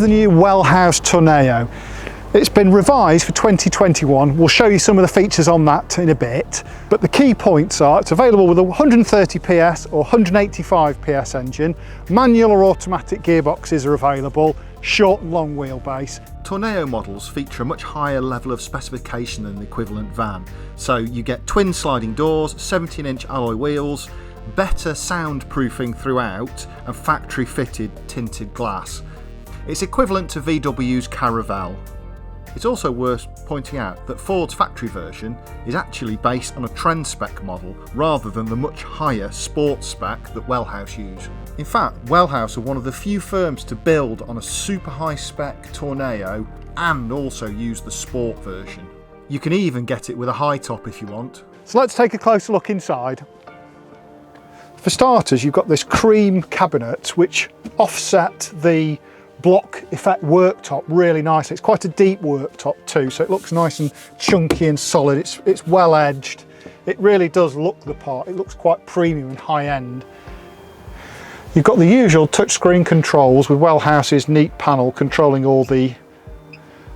new Wellhouse Tourneo. It's been revised for 2021. We'll show you some of the features on that in a bit, but the key points are it's available with a 130 PS or 185 PS engine, manual or automatic gearboxes are available, short and long wheelbase. Torneo models feature a much higher level of specification than the equivalent van, so you get twin sliding doors, 17-inch alloy wheels, better soundproofing throughout and factory fitted tinted glass. It's equivalent to VW's Caravelle. It's also worth pointing out that Ford's factory version is actually based on a trend spec model rather than the much higher sports spec that Wellhouse use. In fact, Wellhouse are one of the few firms to build on a super high spec Torneo and also use the sport version. You can even get it with a high top if you want. So let's take a closer look inside. For starters, you've got this cream cabinet which offset the block effect worktop really nicely. It's quite a deep worktop too, so it looks nice and chunky and solid. It's well edged. It really does look the part. It looks quite premium and high end. You've got the usual touchscreen controls with Wellhouse's neat panel controlling all the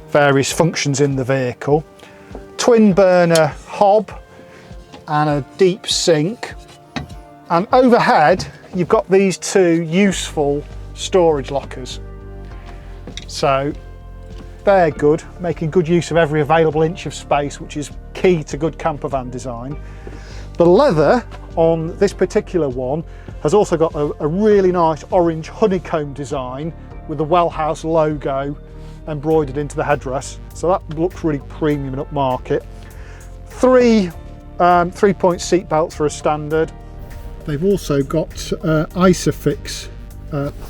various functions in the vehicle. Twin burner hob and a deep sink. And overhead, you've got these two useful storage lockers. So they're good, making good use of every available inch of space, which is key to good campervan design. The leather on this particular one has also got a really nice orange honeycomb design with the Wellhouse logo embroidered into the headrest. So that looks really premium and upmarket. Three 3-point seat belts for a standard. They've also got Isofix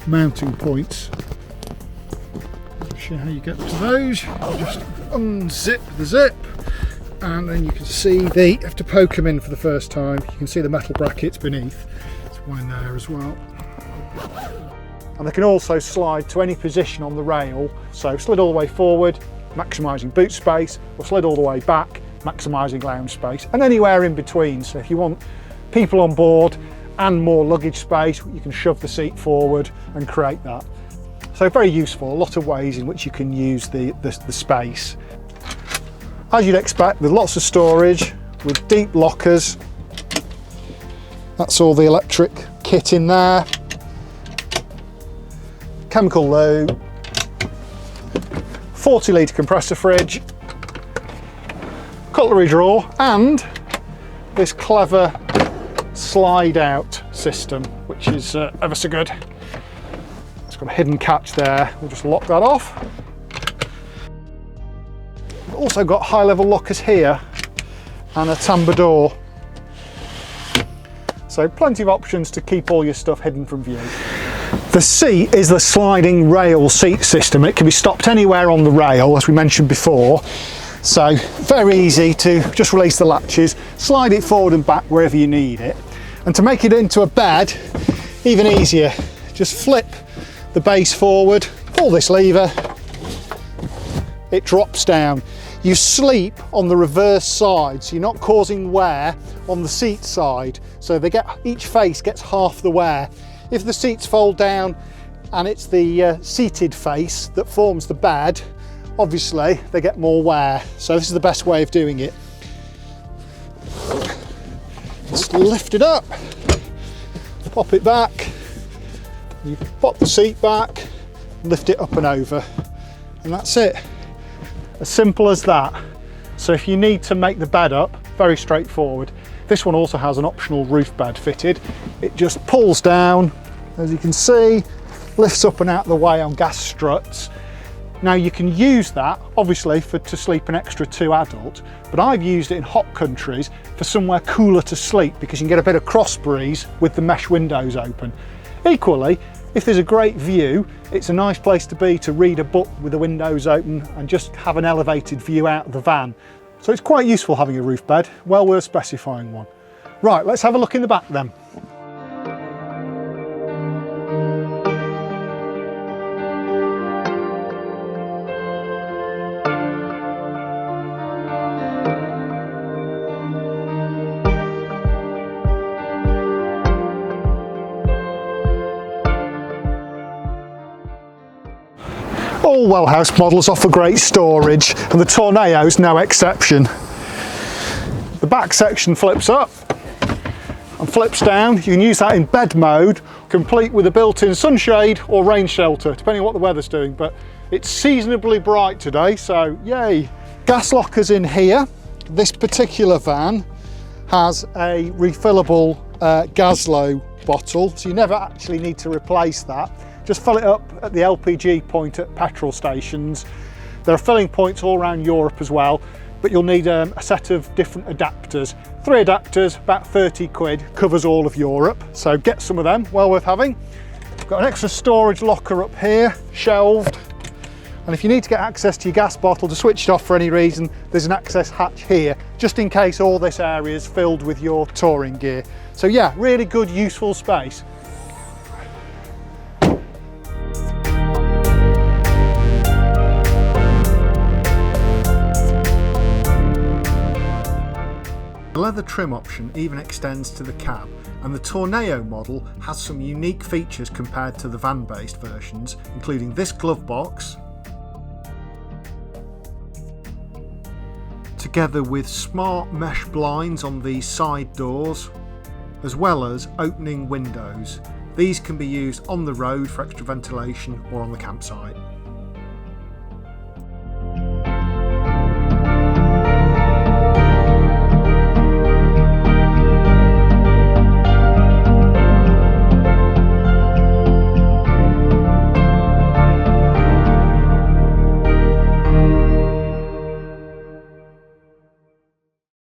mounting points. I'll show you how you get to those. You just unzip the zip and then you can see you have to poke them in for the first time. You can see the metal brackets beneath. There's one there as well. And they can also slide to any position on the rail. So slid all the way forward, maximising boot space, or slid all the way back, maximising lounge space, and anywhere in between. So if you want people on board and more luggage space, you can shove the seat forward and create that. So very useful, a lot of ways in which you can use the space. As you'd expect, with lots of storage, with deep lockers. That's all the electric kit in there. Chemical loo, 40-litre compressor fridge, cutlery drawer, and this clever slide out system, which is ever so good. It's got a hidden catch there. We'll just lock that off. We've also got high level lockers here and a tambour door. So plenty of options to keep all your stuff hidden from view. The seat is the sliding rail seat system. It can be stopped anywhere on the rail, as we mentioned before. So very easy to just release the latches, slide it forward and back wherever you need it. And to make it into a bed, even easier, just flip the base forward, pull this lever, it drops down. You sleep on the reverse side, so you're not causing wear on the seat side. So each face gets half the wear. If the seats fold down and it's the seated face that forms the bed, obviously they get more wear. So this is the best way of doing it. Just lift it up, pop it back, you pop the seat back, lift it up and over, and that's it. As simple as that. So if you need to make the bed up, very straightforward. This one also has an optional roof bed fitted. It just pulls down, as you can see, lifts up and out of the way on gas struts. Now you can use that obviously to sleep an extra 2 adult, but I've used it in hot countries for somewhere cooler to sleep because you can get a bit of cross breeze with the mesh windows open. Equally, if there's a great view, it's a nice place to be to read a book with the windows open and just have an elevated view out of the van. So it's quite useful having a roof bed, well worth specifying one. Right, let's have a look in the back then. All Wellhouse models offer great storage, and the Torneo's no exception. The back section flips up and flips down. You can use that in bed mode, complete with a built-in sunshade or rain shelter, depending on what the weather's doing, but it's seasonably bright today, so yay. Gas lockers in here. This particular van has a refillable Gaslow bottle, so you never actually need to replace that. Just fill it up at the LPG point at petrol stations. There are filling points all around Europe as well, but you'll need a set of different adapters. 3 adapters, about 30 quid, covers all of Europe, so get some of them, well worth having. Got an extra storage locker up here, shelved, and if you need to get access to your gas bottle to switch it off for any reason, there's an access hatch here, just in case all this area is filled with your touring gear. So yeah, really good, useful space. The leather trim option even extends to the cab, and the Torneo model has some unique features compared to the van-based versions, including this glove box, together with smart mesh blinds on the side doors, as well as opening windows. These can be used on the road for extra ventilation or on the campsite.